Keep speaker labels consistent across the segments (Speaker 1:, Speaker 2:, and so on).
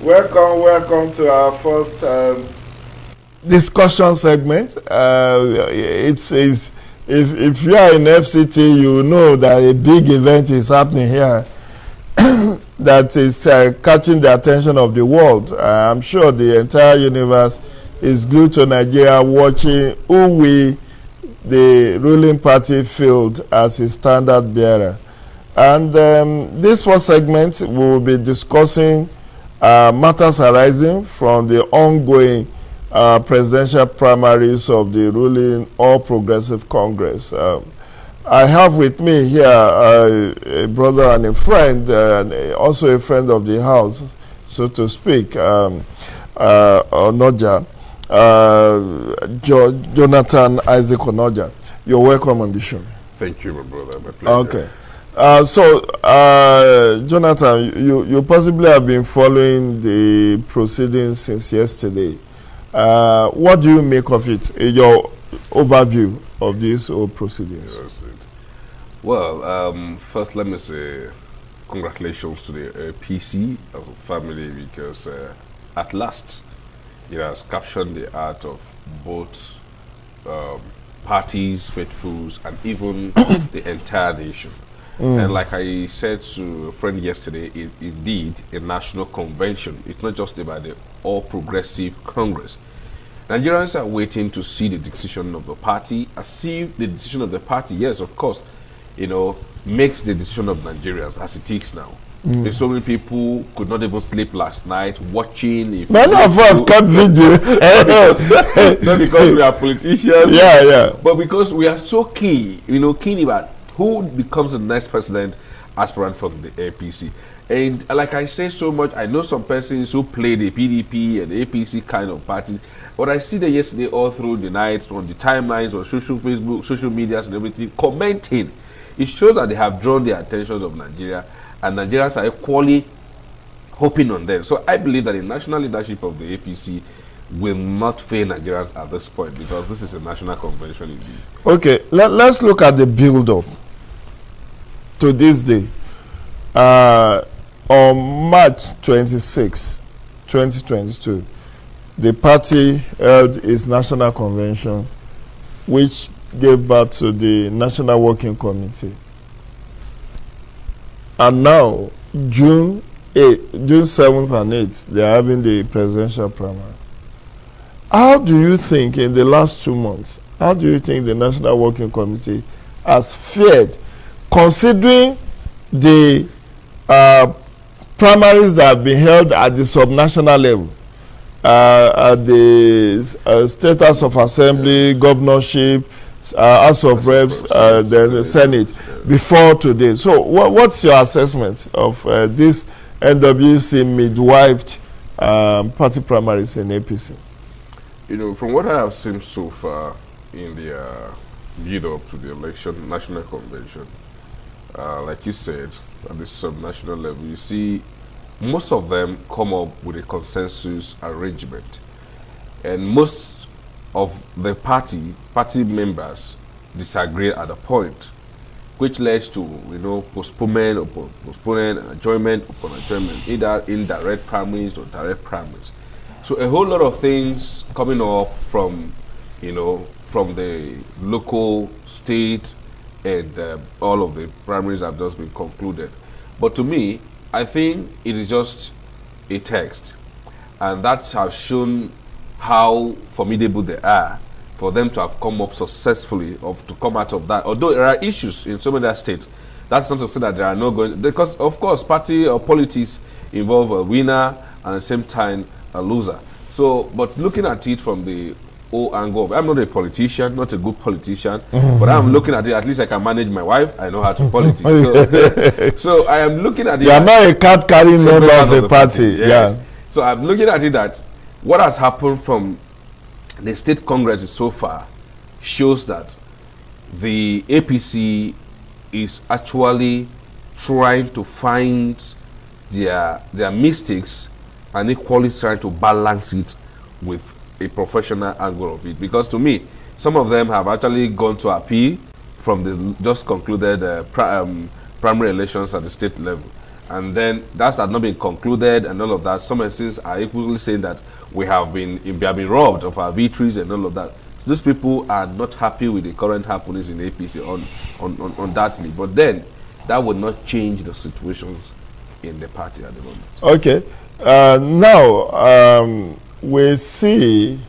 Speaker 1: Welcome to our first discussion segment. It's if you are in FCT, you know that a big event is happening here that is catching the attention of the world. I'm sure the entire universe is glued to Nigeria, watching the ruling party field as a standard bearer. And this first segment, we will be discussing matters arising from the ongoing presidential primaries of the ruling All Progressive Congress. I have with me here a brother and a friend, and also a friend of the house, so to speak, Onoja, Jonathan Isaac Onoja. You're welcome on the show.
Speaker 2: Thank you, my brother. My pleasure.
Speaker 1: Okay. Jonathan, you possibly have been following the proceedings since yesterday. What do you make of it? Your overview of these whole proceedings?
Speaker 2: Yes, well, first let me say congratulations to the PC as a family, because at last it has captured the heart of both parties, faithfuls, and even the entire nation. And like I said to a friend yesterday, indeed a national convention. It's not just about the All Progressive Congress. Nigerians are waiting to see the decision of the party, as if the decision of the party, yes, of course, makes the decision of Nigerians as it is now. So many people could not even sleep last night watching.
Speaker 1: Many of us kept video.
Speaker 2: Not because we are politicians,
Speaker 1: but
Speaker 2: because we are so keen about who becomes the next president aspirant from the APC. And like I say so much, I know some persons who play the PDP and the APC kind of parties. But I see them yesterday all through the night on the timelines, on Facebook, social medias and everything, commenting. It shows that they have drawn the attention of Nigeria, and Nigerians are equally hoping on them. So I believe that the national leadership of the APC will not fail Nigerians at this point, because this is a national convention indeed.
Speaker 1: Okay, let's look at the build-up to this day. On March 26, 2022, the party held its national convention, which gave birth to the National Working Committee. And now, June 7th and 8th, they are having the presidential primary. How do you think, in the last 2 months, how do you think the National Working Committee has fared, considering the primaries that have been held at the subnational level, at the State House of Assembly, governorship, House of Reps, then the Senate, before today? So what's your assessment of this NWC midwifed party primaries in APC?
Speaker 2: From what I have seen so far in the build-up to the election, national convention, like you said, at the subnational level, you see most of them come up with a consensus arrangement, and most of the party members disagree at a point, which leads to postponement upon postponement, adjournment upon adjournment, either indirect primaries or direct primaries. So a whole lot of things coming up from from the local, state, and all of the primaries have just been concluded. But to me, I think it is just a text, and that has shown how formidable they are for them to have come up successfully, to come out of that. Although there are issues in some of their states, that's not to say that there are no going, because of course party or politics involve a winner and at the same time a loser. So, but looking at it from the whole angle, I'm not a politician, not a good politician, but I'm looking at it, at least I can manage my wife, I know how to politics. So I am looking at it.
Speaker 1: You are not a card-carrying member of the party.
Speaker 2: Yes.
Speaker 1: Yeah.
Speaker 2: So I'm looking at it that what has happened from the state congresses so far shows that the APC is actually trying to find their mistakes and equally trying to balance it with a professional angle of it. Because to me, some of them have actually gone to appeal from the just concluded primary elections at the state level. and then that's not been concluded and all of that. Some instances are equally saying that we have been robbed of our victories and all of that. Those people are not happy with the current happenings in APC on that. But then that would not change the situations in the party at the moment.
Speaker 1: Okay. Now, we see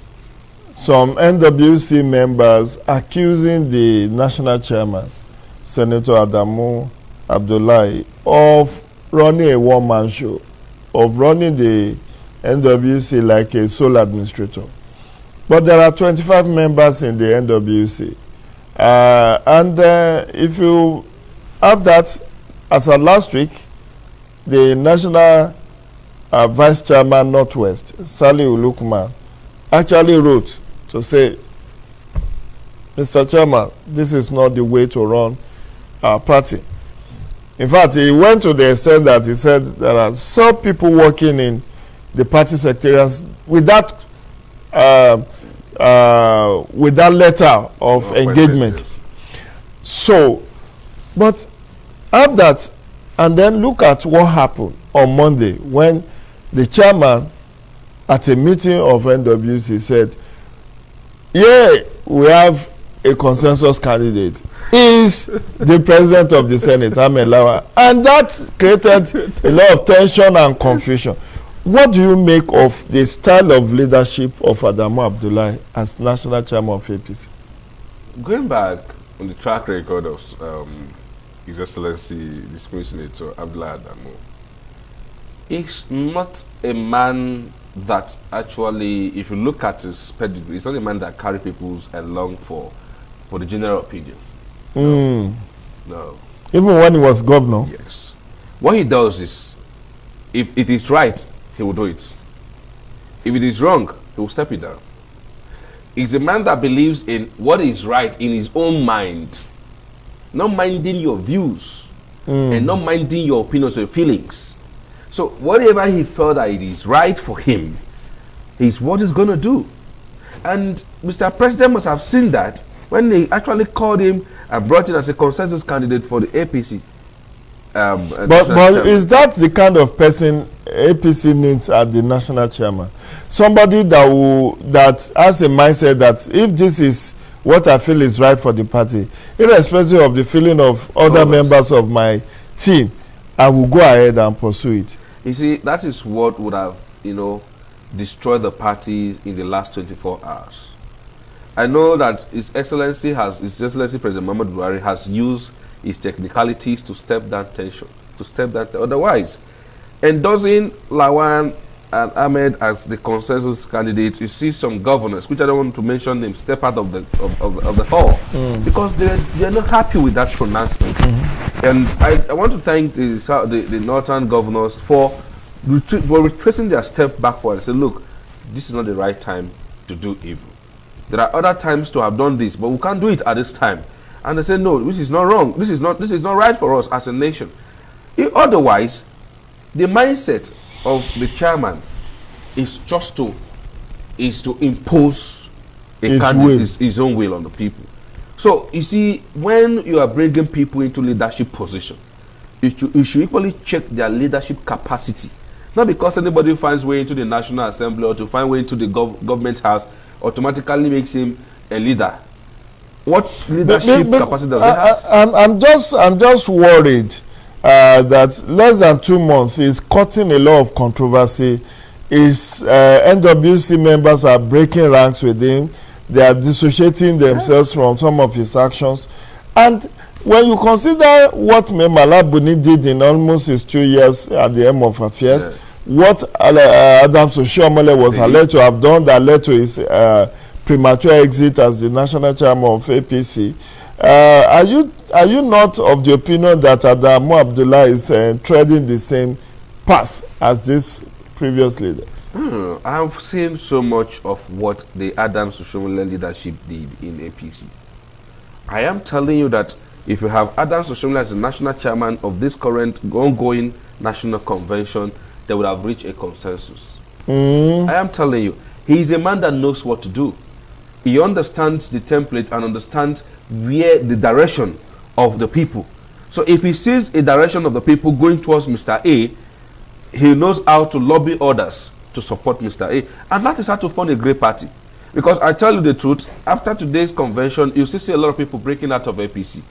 Speaker 1: some NWC members accusing the national chairman, Senator Adamu Abdullahi, of running a one-man show, of running the NWC like a sole administrator. But there are 25 members in the NWC. If you have that, as of last week, the national vice chairman Northwest, Sali Ulukman, actually wrote to say, Mr. Chairman, this is not the way to run our party. In fact, he went to the extent that he said there are some people working in the party secretariats with that letter of engagement. So, but have that, and then look at what happened on Monday when the chairman at a meeting of NWC said, yeah, we have a consensus candidate. Is the president of the Senate, Ahmed Lawan. And that created a lot of tension and confusion. What do you make of the style of leadership of Adamu Abdullahi as national chairman of APC?
Speaker 2: Going back on the track record of His Excellency, the Senator Abdullahi Adamu, he's not a man that actually, if you look at his pedigree, he's not a man that carry people along for the general opinion. No. No.
Speaker 1: Even when he was governor?
Speaker 2: Yes. What he does is, if it is right, he will do it. If it is wrong, he will step it down. He's a man that believes in what is right in his own mind, not minding your views and not minding your opinions or feelings. So whatever he felt that it is right for him is what he's going to do. And Mr. President must have seen that when they actually called him and brought in as a consensus candidate for the APC.
Speaker 1: But is that the kind of person APC needs at the national chairman? Somebody that has a mindset that if this is what I feel is right for the party, irrespective of the feeling of other members of my team, I will go ahead and pursue it.
Speaker 2: You see, that is what would have, destroyed the party in the last 24 hours. I know that His Excellency President Muhammadu Buhari has used his technicalities to step that tension, Otherwise, endorsing Lawan and Ahmed as the consensus candidates, you see some governors, which I don't want to mention them, step out of the hall because they're not happy with that pronouncement. And I want to thank the northern governors for retracing their step backward and say, look, this is not the right time to do evil. There are other times to have done this, but we can't do it at this time. And they say, no, this is not wrong. This is not right for us as a nation. Otherwise, the mindset of the chairman is just to impose his own will on the people. So you see, when you are bringing people into leadership position, you should equally check their leadership capacity. Not because anybody finds way into the National Assembly or to find way into the government house automatically makes him a leader. What leadership capacity does he have?
Speaker 1: I'm just worried that less than 2 months is causing a lot of controversy. NWC members are breaking ranks with him. They are dissociating themselves from some of his actions. And when you consider what Mala Buni did in almost his 2 years at the helm of affairs, what Adams Oshiomhole was alleged to have done that led to his premature exit as the national chairman of APC, are you not of the opinion that Adamu Abdullahi is treading the same path as these previous leaders?
Speaker 2: I've seen so much of what the Adams Oshiomhole leadership did in APC. I am telling you that if you have Adams Oshiomhole as the national chairman of this current ongoing national convention, they would have reached a consensus. I am telling you, he is a man that knows what to do. He understands the template and understands where the direction of the people. So if he sees a direction of the people going towards Mr. A, he knows how to lobby others to support Mr. A. And that is how to form a great party. Because I tell you the truth, after today's convention, you see a lot of people breaking out of APC.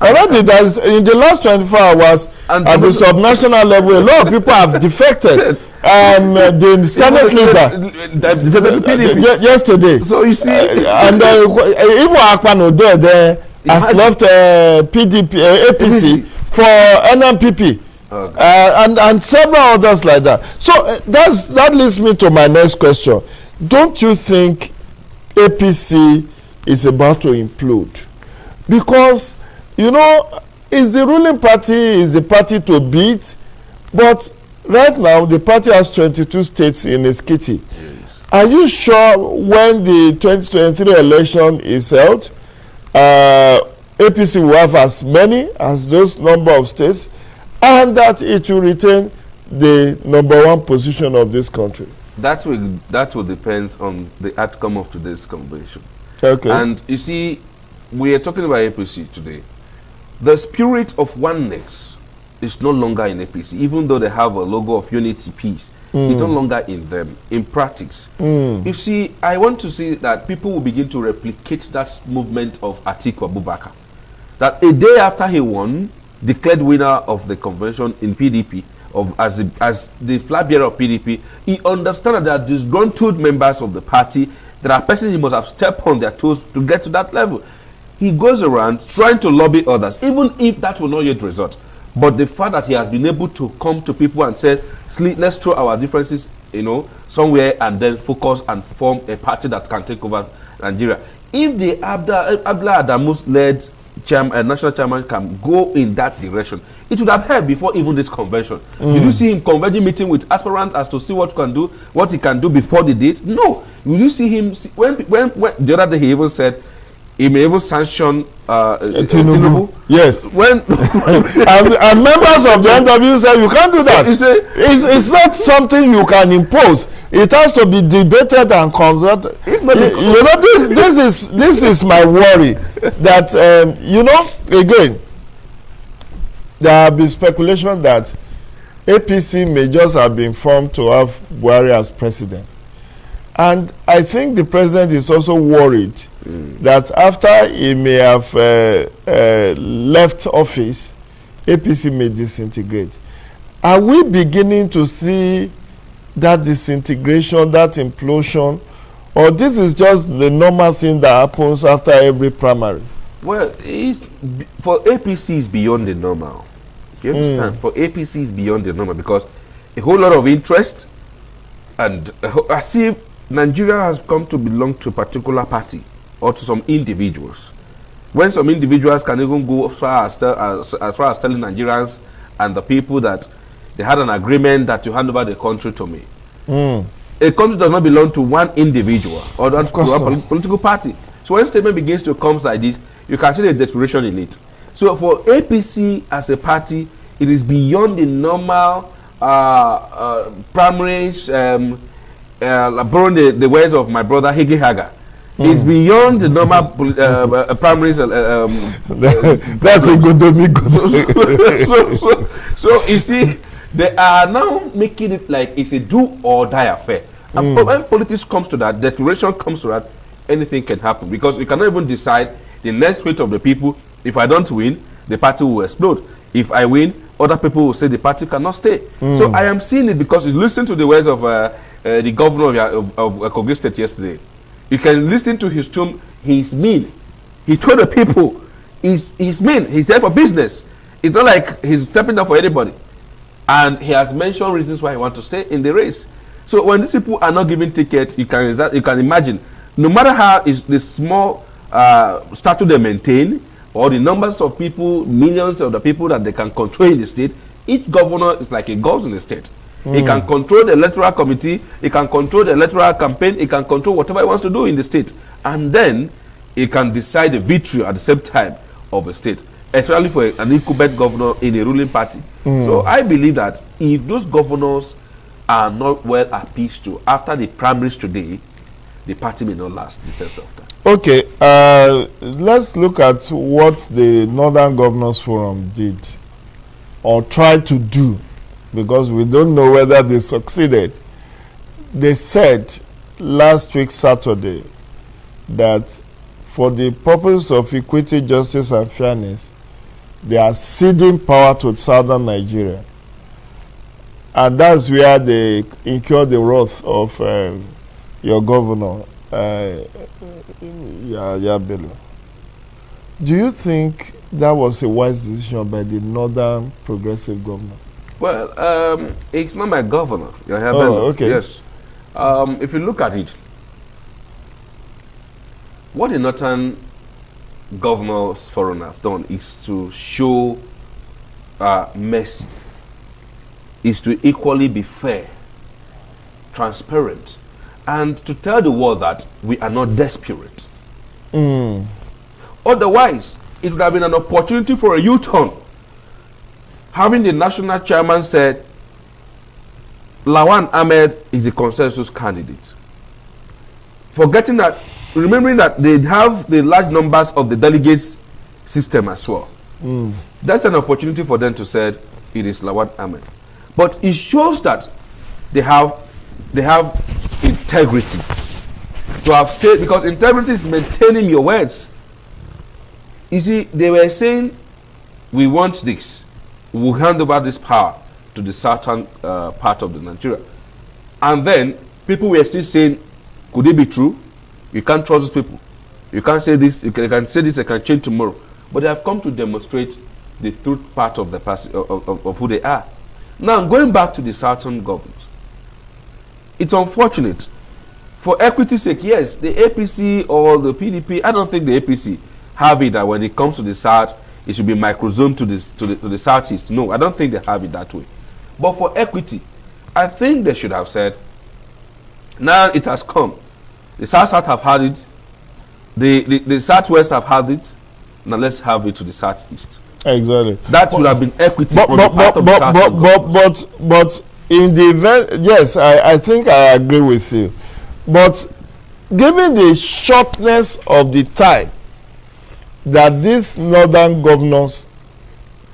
Speaker 1: Already, in the last 24 hours,
Speaker 2: and
Speaker 1: at the subnational level, a lot of people have defected. The Senate leader yesterday.
Speaker 2: So you see,
Speaker 1: and even Akpan Odo there has left PDP, APC for NMPP, and several others like that. So that leads me to my next question. Don't you think APC is about to implode? Because it's the ruling party, is the party to beat, but right now the party has 22 states in its kitty. Yes. Are you sure when the 2023 election is held, APC will have as many as those number of states, and that it will retain the #1 position of this country?
Speaker 2: That will depend on the outcome of today's convention.
Speaker 1: Okay.
Speaker 2: And you see, we are talking about APC today. The spirit of oneness is no longer in APC, even though they have a logo of unity, peace. It's no longer in them, in practice. You see, I want to see that people will begin to replicate that movement of Atiku Abubakar. That a day after he won, declared winner of the convention in PDP, as the flag bearer of PDP, he understands that there are disgruntled members of the party. There are persons he must have stepped on their toes to get to that level. He goes around trying to lobby others, even if that will not yet result. But the fact that he has been able to come to people and say, let's throw our differences, somewhere, and then focus and form a party that can take over Nigeria. If the Abdullah Adamu's-led national chairman can go in that direction, it would have helped before even this convention. Did you see him converging meeting with aspirants as to see what he can do before the date? No. Will you see him when the other day he even said he may even sanction Tinubu?
Speaker 1: Yes.
Speaker 2: When
Speaker 1: and members of the NW said you can't do that. So it's not something you can impose. It has to be debated and consulted. This is my worry that again there have been speculation that APC may just have been formed to have Buhari as president. And I think the president is also worried that after he may have left office, APC may disintegrate. Are we beginning to see that disintegration, that implosion, or this is just the normal thing that happens after every primary?
Speaker 2: Well, for APC is beyond the normal. You understand? For APC is beyond the normal because a whole lot of interest, and as if Nigeria has come to belong to a particular party or to some individuals. When some individuals can even go as far as telling Nigerians and the people that they had an agreement that you hand over the country to me. A country does not belong to one individual or to a political party. So when statement begins to come like this, you can see the desperation in it. So for APC as a party, it is beyond the normal primaries, borrowing the words of my brother Hege Haga. It's beyond the normal primaries.
Speaker 1: That's a good
Speaker 2: So you see, they are now making it like it's a do or die affair. And when politics comes to that, desperation comes to that, anything can happen because you cannot even decide the next fate of the people. If I don't win, the party will explode. If I win, other people will say the party cannot stay. So I am seeing it because you listen to the words of the governor of Kogi State yesterday. You can listen to his tone. He's mean. He told the people he's mean. He's there for business. It's not like he's stepping down for anybody. And he has mentioned reasons why he wants to stay in the race. So when these people are not giving tickets, you can imagine, no matter how is the small status they maintain, or the numbers of people, millions of the people that they can control in the state, each governor is like a god in the state. He can control the electoral committee, he can control the electoral campaign, he can control whatever he wants to do in the state. And then he can decide the victory at the same time of a state, especially for an incumbent governor in a ruling party. So I believe that if those governors are not well appeased to after the primaries today, the party may not last the test of time.
Speaker 1: Okay, let's look at what the Northern Governors Forum did or tried to do, because we don't know whether they succeeded. They said last week, Saturday, that for the purpose of equity, justice, and fairness, they are ceding power to southern Nigeria. And that's where they incur the wrath of your governor, Yahaya Bello. Do you think that was a wise decision by the Northern Progressive Governor?
Speaker 2: Well, it's not my governor, Yahaya Bello.
Speaker 1: Okay.
Speaker 2: Yes. If you look at it, what the Northern Governors Forum have done is to show mercy, is to equally be fair, transparent, and to tell the world that we are not desperate. Otherwise, it would have been an opportunity for a U-turn. Having the national chairman said, Lawan Ahmed is a consensus candidate. Forgetting that, remembering that they have the large numbers of the delegates system as well. That's an opportunity for them to say it is Lawan Ahmed. But it shows that they have integrity. To have stayed, because integrity is maintaining your words. You see, they were saying, we want this. We'll hand over this power to the southern part of the Nigeria. And then people were still saying, could it be true? You can't trust these people. You can't say this, you can say this, it can change tomorrow. But they have come to demonstrate the truth part of the of who they are. Now, going back to the southern governors, it's unfortunate. For equity's sake, yes, the APC or the PDP, I don't think the APC have it that when it comes to the south, it should be microzone to the southeast. No, I don't think they have it that way. But for equity, I think they should have said, now it has come. The south have had it. The southwest have had it. Now let's have it to the southeast.
Speaker 1: Exactly.
Speaker 2: That would have been equity.
Speaker 1: But in the event, yes, I think I agree with you. But given the shortness of the time that these northern governors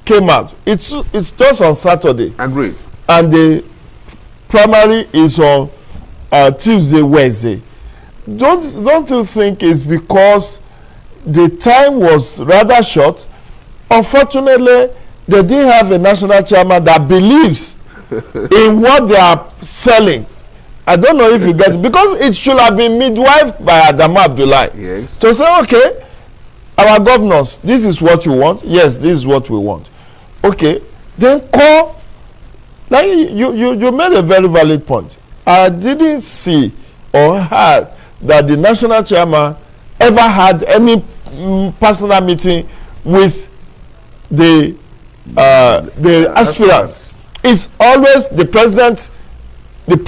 Speaker 1: came out, it's just on Saturday.
Speaker 2: Agreed.
Speaker 1: And the primary is on Tuesday, Wednesday. Don't you think it's because the time was rather short? Unfortunately, they didn't have a national chairman that believes in what they are selling. I don't know if you get it, because it should have been midwifed by Adamu Abdullahi.
Speaker 2: Yes.
Speaker 1: To say, okay, our governors, this is what you want. Yes, this is what we want. Okay, then call. Now you made a very valid point. I didn't see or heard that the national chairman ever had any personal meeting with the aspirants. It's always the president met,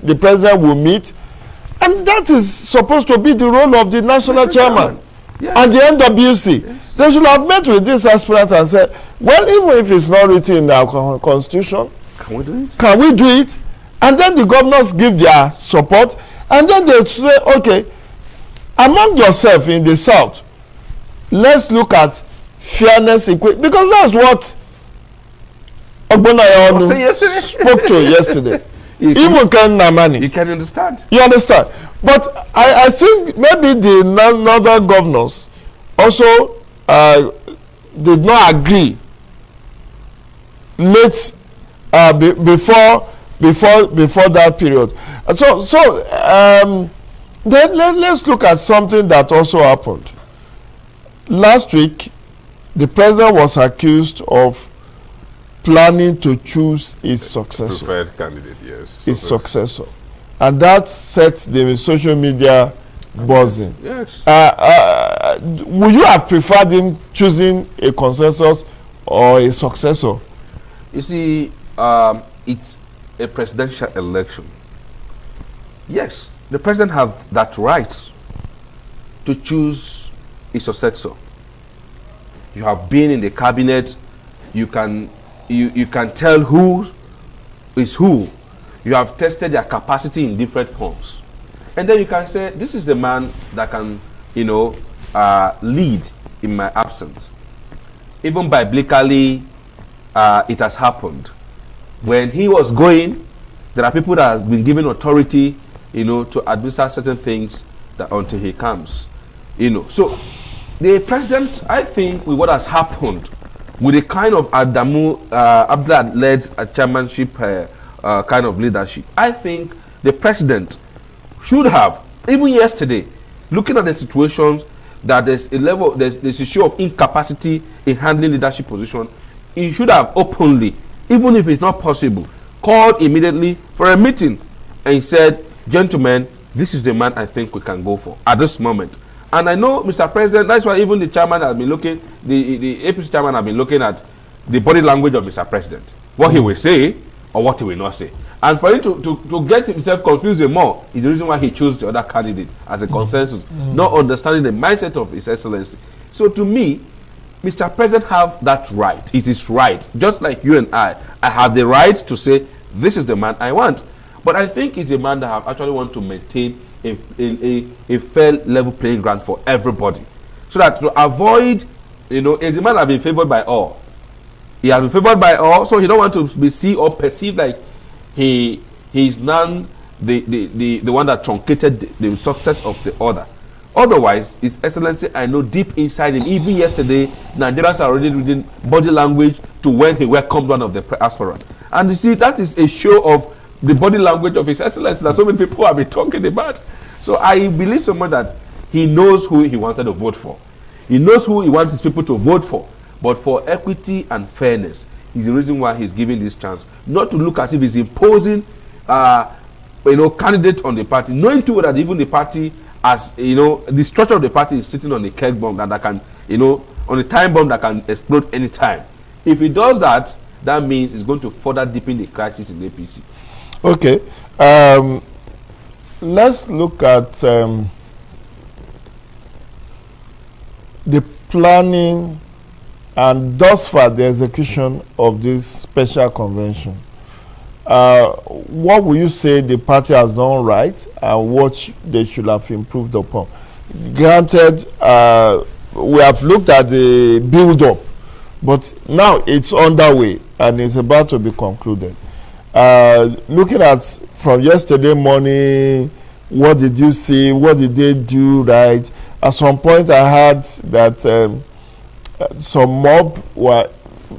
Speaker 1: the president will meet, and that is supposed to be the role of the national chairman. Yes. And the NWC. Yes. They should have met with this aspirant and said, well, even if it's not written in our constitution,
Speaker 2: can we do it?
Speaker 1: Can we do it? And then the governors give their support, and then they say, okay, among yourself in the south, let's look at fairness, equity, because that's what Ogbonna spoke to yesterday. Even Ken Namani.
Speaker 2: You can understand.
Speaker 1: You understand. But I think maybe the northern governors also did not agree late before that period. Then let's look at something that also happened. Last week, the president was accused of planning to choose his successor.
Speaker 2: Preferred candidate, yes.
Speaker 1: His successor. And that sets the social media buzzing.
Speaker 2: Yes.
Speaker 1: Would you have preferred him choosing a consensus or a successor?
Speaker 2: You see, it's a presidential election. Yes, the president have that right to choose a successor. You have been in the cabinet. You can tell who is who. You have tested their capacity in different forms. And then you can say, this is the man that can, lead in my absence. Even biblically, it has happened. When he was going, there are people that have been given authority, to administer certain things that until he comes. So the president, I think, with what has happened, with the kind of Abdullah-led chairmanship kind of leadership, I think the president should have, even yesterday, looking at the situations that there's a level, there's a show of incapacity in handling leadership position, he should have openly, even if it's not possible, called immediately for a meeting and said, gentlemen, this is the man I think we can go for at this moment. And I know, Mr. President, that's why even the chairman has been looking, the APC chairman has been looking at the body language of Mr. President, what he will say or what he will not say. And for him to get himself confused more is the reason why he chose the other candidate as a consensus, not understanding the mindset of His Excellency. So to me, Mr. President have that right. It is right. Just like you and I have the right to say, this is the man I want. But I think he's a man that have actually want to maintain a fair level playing ground for everybody. So that to avoid, is a man that has been favored by all. He has been favored by all, so he don't want to be seen or perceived like he is none the one that truncated the success of the other. Otherwise, His Excellency, I know deep inside him, even yesterday, Nigerians are already reading body language to when he welcomed one of the aspirants. And you see, that is a show of the body language of His Excellency that so many people have been talking about. So I believe so much that he knows who he wanted to vote for. He knows who he wants his people to vote for. But for equity and fairness is the reason why he's giving this chance. Not to look as if he's imposing candidate on the party, knowing too well that even the party, as the structure of the party is sitting on the keg bomb that can, on a time bomb that can explode anytime. If he does that, that means it's going to further deepen the crisis in the APC.
Speaker 1: Okay. Let's look at the planning and thus far the execution of this special convention. What will you say the party has done right and what they should have improved upon? Granted, we have looked at the build-up, but now it's underway and it's about to be concluded. Looking at from yesterday morning, what did you see? What did they do right? At some point, I heard that some mob were,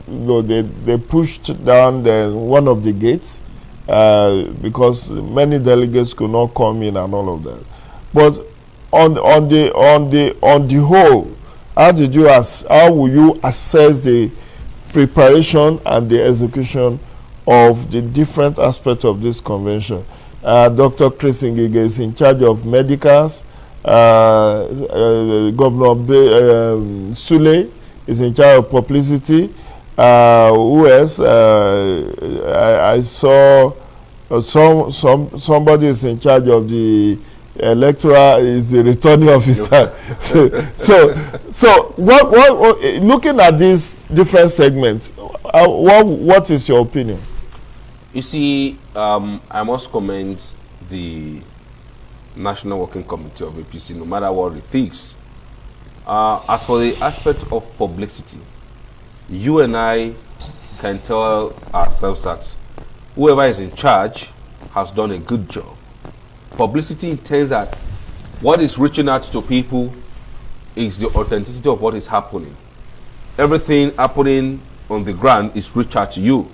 Speaker 1: they pushed down one of the gates because many delegates could not come in and all of that. But on the whole, how will you assess the preparation and the execution of the different aspects of this convention? Dr. Chris Ngige is in charge of medicals. Governor Sule is in charge of publicity. Who else? I saw somebody is in charge of the electoral, is the returning officer. so what looking at these different segments, what is your opinion?
Speaker 2: You see, I must commend the National Working Committee of APC, no matter what it thinks. As for the aspect of publicity, you and I can tell ourselves that whoever is in charge has done a good job. Publicity intends that what is reaching out to people is the authenticity of what is happening. Everything happening on the ground is reached out to you.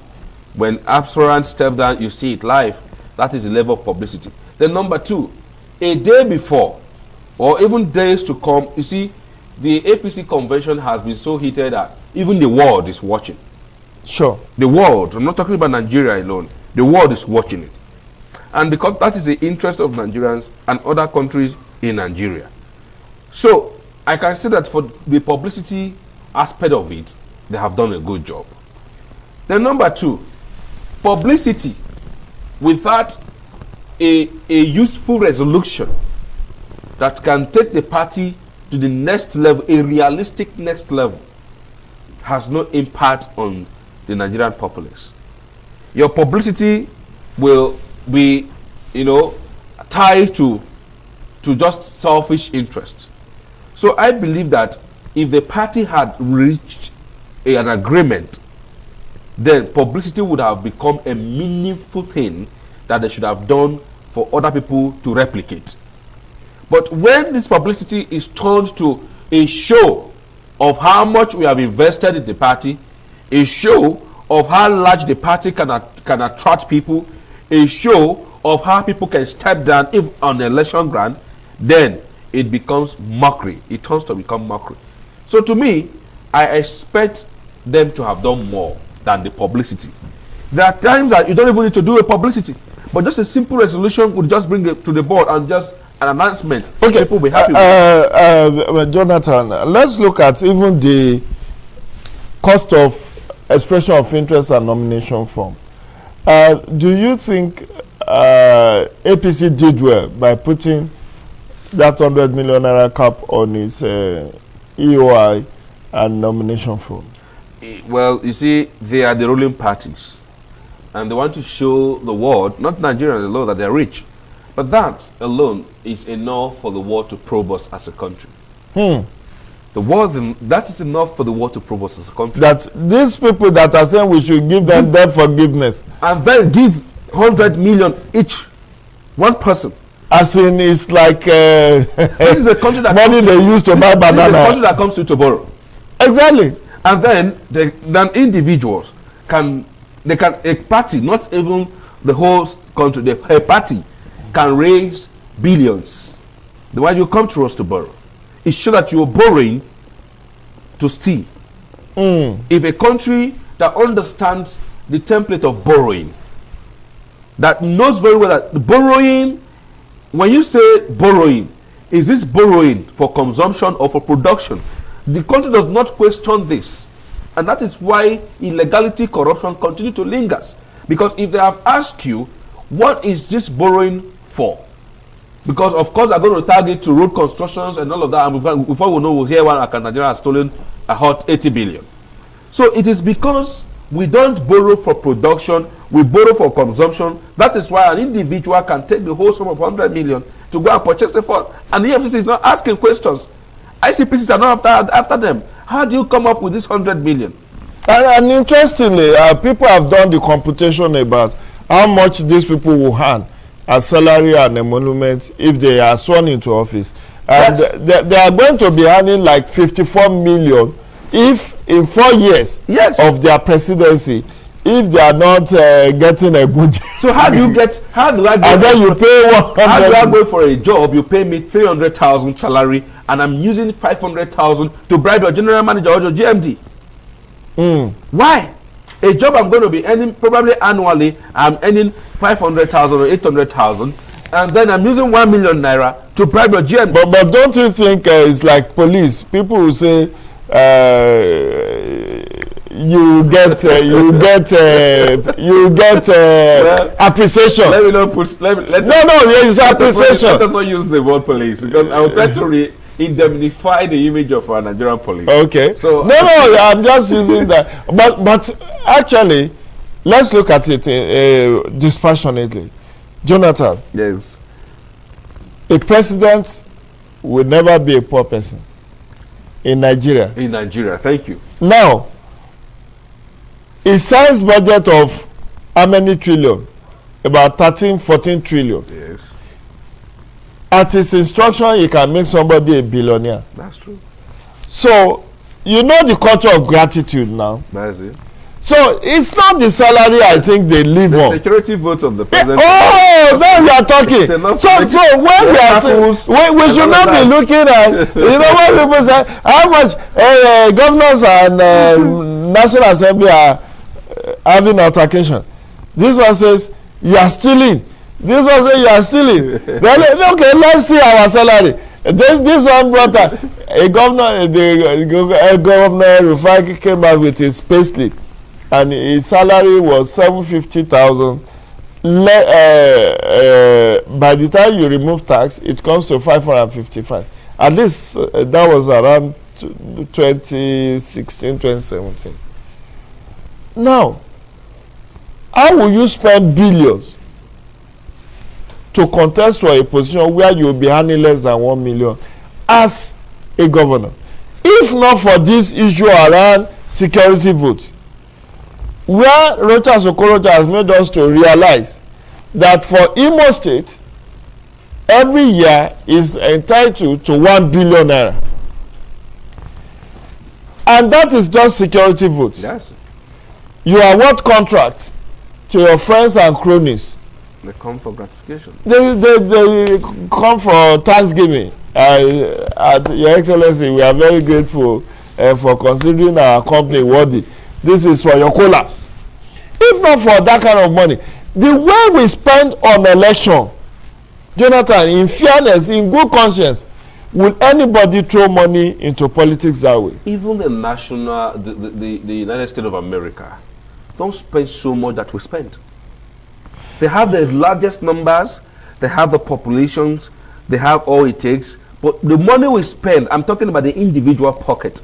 Speaker 2: When aspirants step down, you see it live. That is the level of publicity. Then number two, a day before, or even days to come, you see, the APC convention has been so heated that even the world is watching.
Speaker 1: Sure.
Speaker 2: The world, I'm not talking about Nigeria alone, the world is watching it. And because that is the interest of Nigerians and other countries in Nigeria. So, I can say that for the publicity aspect of it, they have done a good job. Then number two, publicity without a useful resolution that can take the party to the next level, a realistic next level, has no impact on the Nigerian populace. Your publicity will be, tied to to just selfish interest. So I believe that if the party had reached an agreement, then publicity would have become a meaningful thing that they should have done for other people to replicate. But when this publicity is turned to a show of how much we have invested in the party, a show of how large the party can attract people, a show of how people can step down if on election ground, then it becomes mockery. It turns to become mockery. So to me, I expect them to have done more than the publicity. There are times that you don't even need to do a publicity, but just a simple resolution would just bring it to the board and just an announcement.
Speaker 1: Okay,
Speaker 2: people will be happy with
Speaker 1: Jonathan, let's look at even the cost of expression of interest and nomination form. Do you think APC did well by putting that 100 million naira cap on its EOI and nomination form?
Speaker 2: Well, you see, they are the ruling parties, and they want to show the world, not Nigerians alone, that they're rich. But that alone is enough for the world to probe us as a country. The world, that is enough for the world to probe us as a country.
Speaker 1: That these people that are saying we should give them debt forgiveness,
Speaker 2: and then give 100 million each, one person.
Speaker 1: as in it's like
Speaker 2: This is a country that
Speaker 1: money they use to buy banana.
Speaker 2: This is a country that comes to borrow.
Speaker 1: Exactly.
Speaker 2: And then individuals a party, not even the whole country, a party can raise billions. The way you come to us to borrow, it shows that you are borrowing to steal. If a country that understands the template of borrowing, that knows very well that the borrowing, when you say borrowing, is this borrowing for consumption or for production? The country does not question this. And that is why illegality, corruption continue to linger. Because if they have asked you, what is this borrowing for? Because of course they're going to target to road constructions and all of that. And before we know, we'll hear one Nigeria has stolen a hot 80 billion. So it is because we don't borrow for production, we borrow for consumption. That is why an individual can take the whole sum of 100 million to go and purchase the fund. And the EFCC is not asking questions. ICPCs are not after them. How do you come up with this 100 million?
Speaker 1: And interestingly, people have done the computation about how much these people will earn as salary and emolument if they are sworn into office. And yes, they are going to be earning like 54 million if in 4 years
Speaker 2: yes,
Speaker 1: of their presidency, if they are not getting a good
Speaker 2: so how do I go
Speaker 1: and then you pay 100.
Speaker 2: How do I go for a job, you pay me 300,000 salary and I'm using 500,000 to bribe your general manager or your GMD? Why? A job I'm going to be earning probably annually, I'm earning 500,000 or 800,000, and then I'm using 1 million naira to bribe your GMD.
Speaker 1: But don't you think it's like police? People will say you get appreciation.
Speaker 2: Let me not put.
Speaker 1: It's appreciation.
Speaker 2: Let us not use the word police because I will try to indemnify the image of our Nigerian police.
Speaker 1: Okay.
Speaker 2: So
Speaker 1: I'm just using that. But actually, let's look at it dispassionately. Jonathan.
Speaker 2: Yes.
Speaker 1: A president will never be a poor person in Nigeria.
Speaker 2: In Nigeria, thank you.
Speaker 1: Now, a size budget of how many trillion? About 13-14 trillion.
Speaker 2: Yes.
Speaker 1: At his instruction, he can make somebody a billionaire.
Speaker 2: That's true.
Speaker 1: So, you know the culture of gratitude now.
Speaker 2: That's it.
Speaker 1: So, it's not the salary I think they live on.
Speaker 2: The security votes of the president.
Speaker 1: Now you are talking. So when we are saying, we should not be looking at, you know, when people say, how much governors and National Assembly are having altercation. This one says, you are stealing. This one says, you are stealing. Then, okay, let's see our salary. This one brought a governor, Governor Rufai came out with his payslip, and his salary was 750,000. By the time you remove tax, it comes to 555. At least that was around 2016, 2017. Now, how will you spend billions to contest for a position where you will be earning less than 1 million as a governor. If not for this issue around security vote, where Rochas Okorocha has made us to realize that for Imo State, every year is entitled to 1 billion naira. And that is just security vote.
Speaker 2: Yes.
Speaker 1: You award contracts to your friends and cronies.
Speaker 2: They come for gratification.
Speaker 1: They come for Thanksgiving. Your Excellency, we are very grateful for considering our company worthy. This is for your cola. If not for that kind of money, the way we spend on election, Jonathan, in fairness, in good conscience, will anybody throw money into politics that way?
Speaker 2: Even the United States of America don't spend so much that we spend. They have the largest numbers, they have the populations, they have all it takes, but the money we spend, I'm talking about the individual pocket,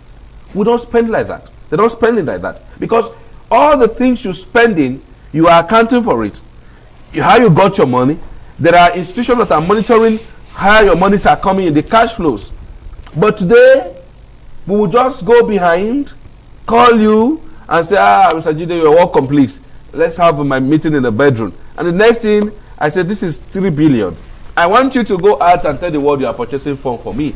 Speaker 2: we don't spend like that. They don't spend it like that. Because all the things you're spending, you are accounting for it. How you got your money. There are institutions that are monitoring how your monies are coming in, the cash flows. But today, we will just go behind, call you, and say, Mr. Jide, your work complete. Let's have my meeting in the bedroom. And the next thing, I said, this is 3 billion. I want you to go out and tell the world you are purchasing for me.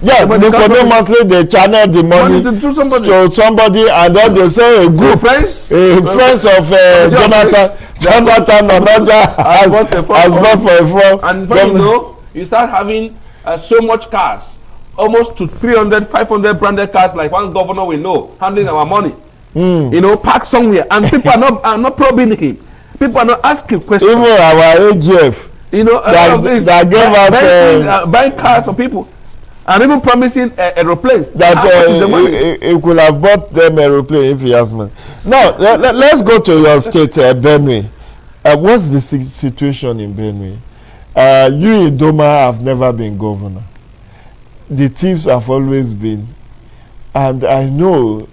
Speaker 1: Yeah, monthly they channel the money
Speaker 2: to somebody.
Speaker 1: And then they say a group, friends of Jonathan Onaja has bought for a firm.
Speaker 2: And before you know, you start having so much cars, almost to 300, 500 branded cars, like one governor we know, handling our money. You know, parked somewhere, and people are not probing him. People are not asking questions.
Speaker 1: Even our AGF,
Speaker 2: you know,
Speaker 1: that gave out
Speaker 2: buying cars for people. And even promising aeroplanes.
Speaker 1: That he could have bought them aeroplane if he has money. Now, let's go to your state, Benue. What's the situation in Benue? You in Doma have never been governor. The thieves have always been. And I know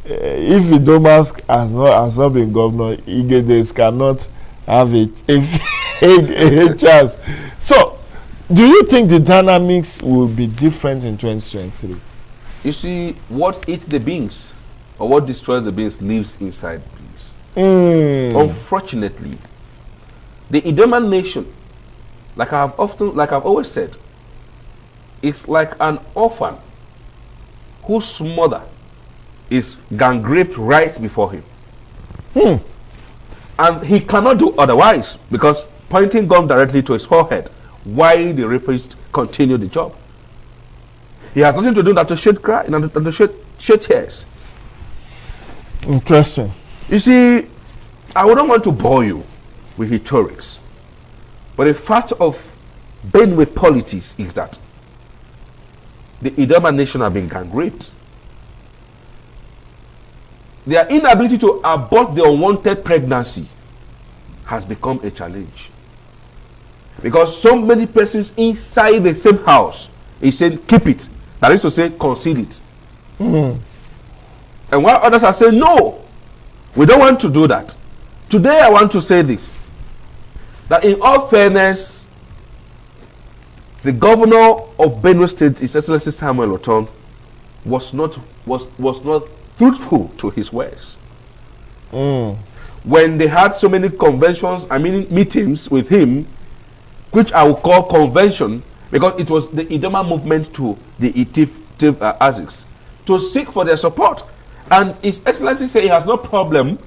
Speaker 1: if Idomas has not been governor, Igedes cannot have a chance. So, do you think the dynamics will be different in 2023?
Speaker 2: You see, what eats the beans or what destroys the beans lives inside the beans. Unfortunately, the Idoma nation, like I've always said, it's like an orphan whose mother is gang raped right before him. And he cannot do otherwise because pointing gun directly to his forehead while the rapist continue the job. He has nothing to do than to shed tears.
Speaker 1: Interesting.
Speaker 2: You see, I wouldn't want to bore you with rhetorics, but the fact of Benue politics is that the Idoma nation have been gang raped. Their inability to abort the unwanted pregnancy has become a challenge. Because so many persons inside the same house is saying, keep it. That is to say, conceal it. And while others are saying, no, we don't want to do that. Today I want to say this, that in all fairness, the governor of Benue State, His Excellency Samuel Ortom, was not truthful to his words. When they had so many conventions, meetings with him, which I will call convention, because it was the Idoma movement to the Itif Aziz, to seek for their support. And His Excellency said he has no problem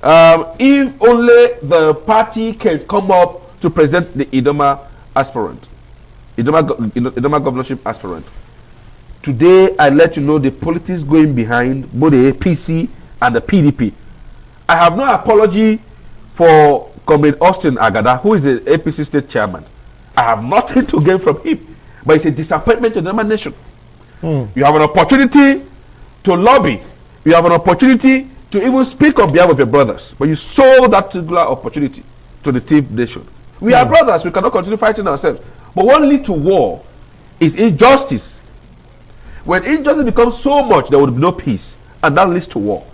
Speaker 2: if only the party can come up to present the Idoma aspirant, Idoma governorship aspirant. Today, I let you know the politics going behind both the APC and the PDP. I have no apology for Comrade Austin Agada, who is the APC state chairman. I have nothing to gain from him, but it's a disappointment to the nation. You have an opportunity to lobby. You have an opportunity to even speak on behalf of your brothers, but you sold that particular opportunity to the thief nation. We are brothers. We cannot continue fighting ourselves. But what leads to war is injustice. When injustice becomes so much, there will be no peace, and that leads to war.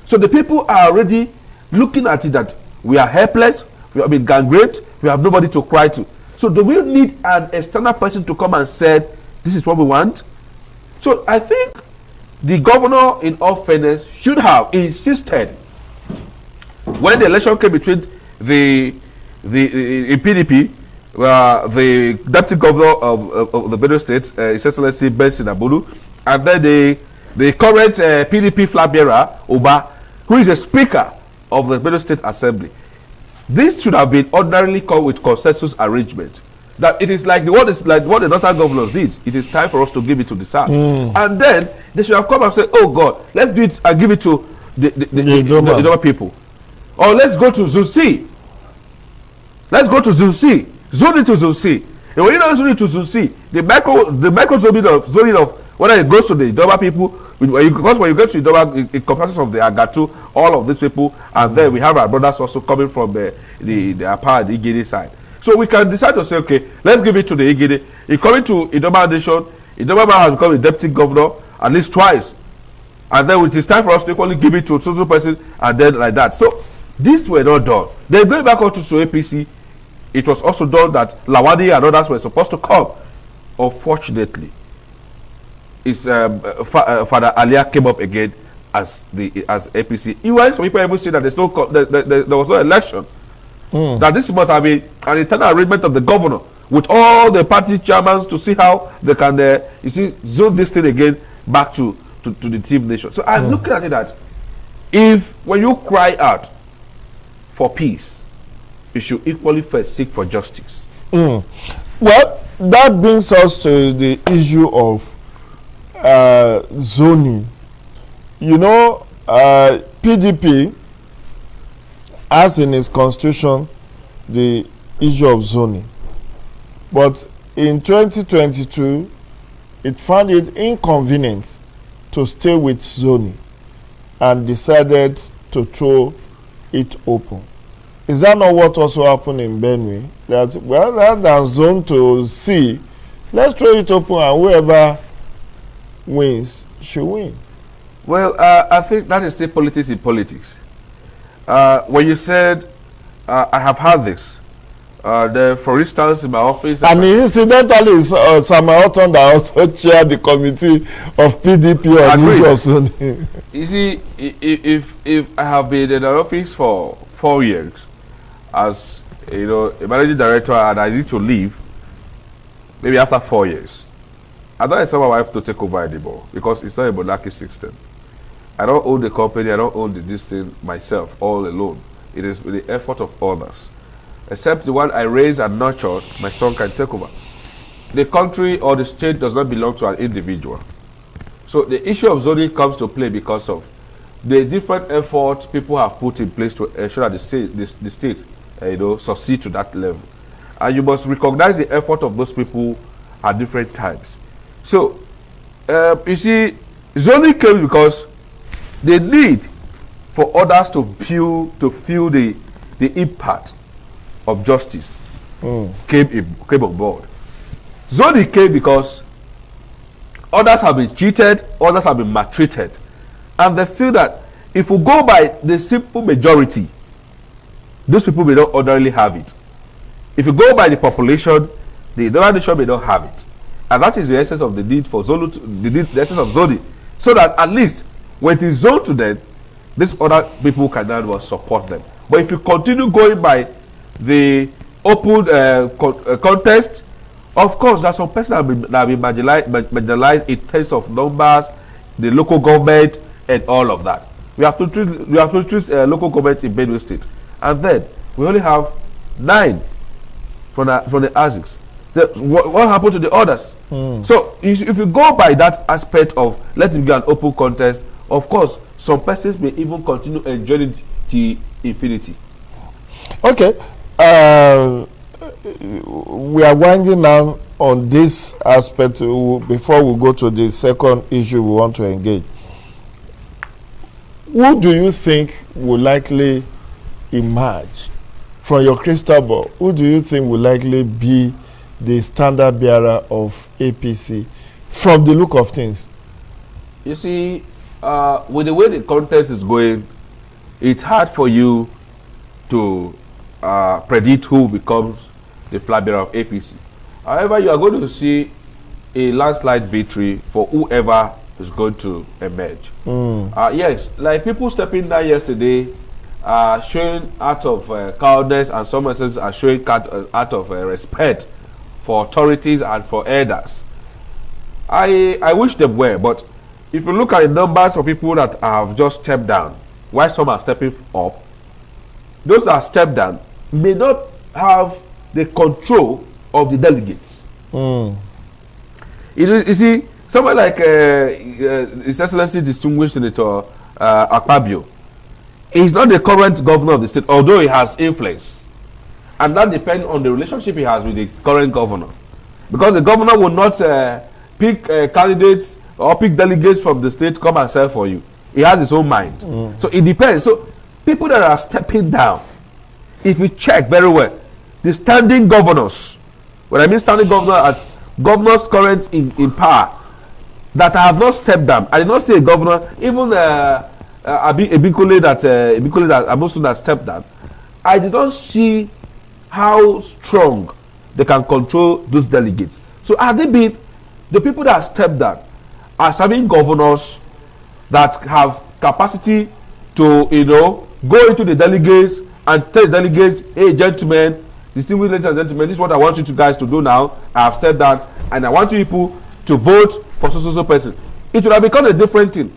Speaker 2: So the people are already looking at it that we are helpless, we have been gang-raped, we have nobody to cry to. So do we need an external person to come and say, this is what we want? So I think the governor, in all fairness, should have insisted when the election came between the PDP, the deputy governor of the Benue State, His Excellency Benson Abulu, and then the current PDP flag bearer, Oba, who is a speaker of the Benue State Assembly. This should have been ordinarily called with consensus arrangement. That it is like what the northern governors did. It is time for us to give it to the south, and then they should have come and said, "Oh God, let's do it and give it to the Idoma people, or let's go to Zusi. Let's go to Zusi, zone it to Zusi. And when you don't zone it to Zusi, the micro zoning of whether it goes to the Idoma people, because when you get to Idoma, it comprises of the Agatu, all of these people, and then we have our brothers also coming from the Apa and Igede side. So we can decide to say, okay, let's give it to the Igede. It's coming to Idoma Nation. Idoma has become a deputy governor at least twice. And then it is time for us to equally give it to a social person, and then like that. So these were not done. Then going back onto APC, it was also done that Lawani and others were supposed to come. Unfortunately, Father Alia came up again as APC. Even some people even say that there was no election. That this must have been an internal arrangement of the governor with all the party chairmans to see how they can zone this thing again back to the team nation. So I'm looking at it that when you cry out for peace, you should equally first seek for justice.
Speaker 1: Well, that brings us to the issue of zoning. You know, PDP has in its constitution the issue of zoning, but in 2022 it found it inconvenient to stay with zoning and decided to throw it open. Is that not what also happened in Benue? That, well, rather than zone to C, let's throw it open and whoever wins should win.
Speaker 2: Well, I think that is still politics in politics. When you said, I have had this, for instance, in my office.
Speaker 1: And incidentally, Samuel Oton that also chaired the committee of PDP on issue of zoning.
Speaker 2: You see, if I have been in an office for 4 years as a managing director and I need to leave, maybe after 4 years, I don't expect my wife to take over anymore because it's not a monarchy system. I don't own the company, I don't own this thing myself all alone. It is with the effort of others. Except the one I raised and nurtured, my son can take over. The country or the state does not belong to an individual. So the issue of zoning comes to play because of the different efforts people have put in place to ensure that the state succeed to that level. And you must recognize the effort of those people at different times. So, you see, zoning came because the need for others to feel the impact of justice came on board. Zoning came because others have been cheated, others have been maltreated, and they feel that if we go by the simple majority, those people may not ordinarily have it. If you go by the population, the other nation may not have it, and that is the essence of the need for zoning, the essence of zoning, so that at least when it is zoned to them, these other people can now support them. But if you continue going by the open contest, of course, there are some persons that have been marginalized in terms of numbers, the local government, and all of that. We have to treat local government in Benue State, and then we only have 9 from the ASICs. What happened to the others? So if you go by that aspect of let it be an open contest, of course, some persons may even continue enjoying it to infinity.
Speaker 1: Okay. We are winding down on this aspect before we go to the second issue we want to engage. Who do you think will likely emerge from your crystal ball? Who do you think will likely be the standard bearer of APC from the look of things?
Speaker 2: You see, with the way the contest is going, it's hard for you to predict who becomes the flag bearer of APC. However, you are going to see a landslide victory for whoever is going to emerge. Yes, like people stepping down yesterday, showing out of cowardice, and some instances are showing out of respect for authorities and for elders. I wish them well, but if you look at the numbers of people that have just stepped down, while some are stepping up, those that stepped down may not have the control of the delegates. You see, someone like His Excellency Distinguished Senator Akpabio, he's not the current governor of the state, although he has influence. And that depends on the relationship he has with the current governor. Because the governor will not pick candidates or pick delegates from the state to come and serve for you. He has his own mind. So it depends. So people that are stepping down, if we check very well, the standing governors, when I mean standing governor as governors current in power, that have not stepped down. I did not say a governor, even Ebikole that Amosun that stepped down. I did not see how strong they can control those delegates. So have they been the people that stepped down are serving governors that have capacity to go into the delegates and tell the delegates, hey gentlemen, distinguished ladies and gentlemen, this is what I want you guys to do now. I have stepped down and I want you people to vote for so person. It would have become a different thing.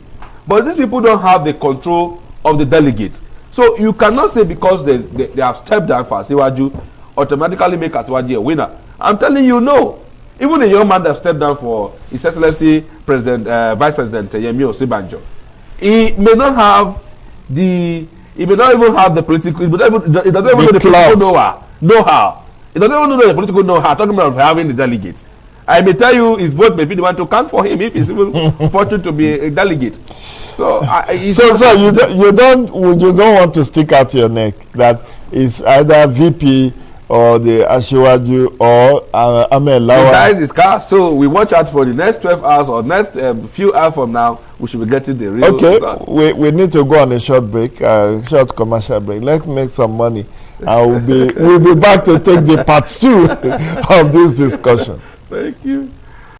Speaker 2: But these people don't have the control of the delegates. So you cannot say because they have stepped down for Asiwaju, automatically make Asiwaju a winner. I'm telling you, no. Even a young man that stepped down for His Excellency Vice President Yemi Osibanjo, he may not have the, he may not even have the political, it doesn't even know the political know-how. It doesn't even know the political know-how, talking about having the delegates. I may tell you his vote may be the one to count for him if he's even fortunate to be a delegate. So
Speaker 1: you don't want to stick out your neck that it's either VP or the Asiwaju or Ahmed Lawan.
Speaker 2: The guys is cast, so we watch out for the next 12 hours or next few hours from now. We should be getting the real result.
Speaker 1: We need to go on a short break, short commercial break. Let's make some money. We'll be back to take the part 2 of this discussion.
Speaker 2: Thank you.